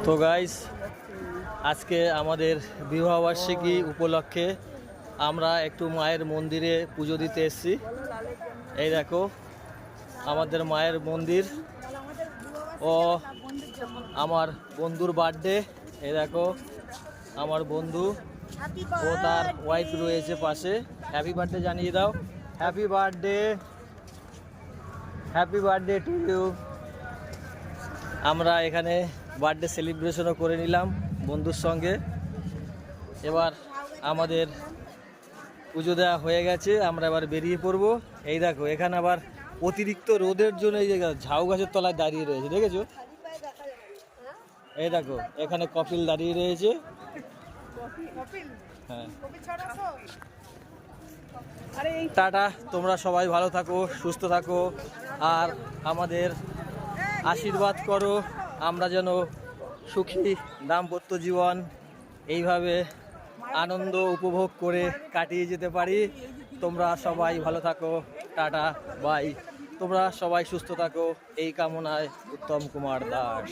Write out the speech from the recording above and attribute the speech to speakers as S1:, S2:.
S1: তো গাইস, আজকে আমাদের বিবাহবার্ষিকী উপলক্ষে আমরা একটু মায়ের মন্দিরে পুজো দিতে এসেছি। এই দেখো আমাদের মায়ের মন্দির ও আমার বন্ধুর বার্থডে। এই দেখো আমার বন্ধু ও তার ওয়াইফ রয়েছে পাশে। হ্যাপি বার্থডে জানিয়ে দাও। Happy birthday, happy birthday to you. আমরা এখানে বার্থডে সেলিব্রেশনও করে নিলাম বন্ধুর সঙ্গে। এবার আমাদের পুজো দেওয়া হয়ে গেছে, আমরা এবার বেরিয়ে পড়বো। এই দেখো এখানে আবার অতিরিক্ত রোদের জন্য এই যে ঝাউ গাছের তলায় দাঁড়িয়ে রয়েছে, দেখেছো? এই দেখো এখানে কপিল দাঁড়িয়ে রয়েছে। হ্যাঁ, টাটা, তোমরা সবাই ভালো থাকো, সুস্থ থাকো, আর আমাদের আশীর্বাদ করো আমরা যেন সুখী দাম্পত্য জীবন এইভাবে আনন্দ উপভোগ করে কাটিয়ে যেতে পারি। তোমরা সবাই ভালো থাকো, টাটা, বাই। তোমরা সবাই সুস্থ থাকো এই কামনায় উত্তম কুমার দাস।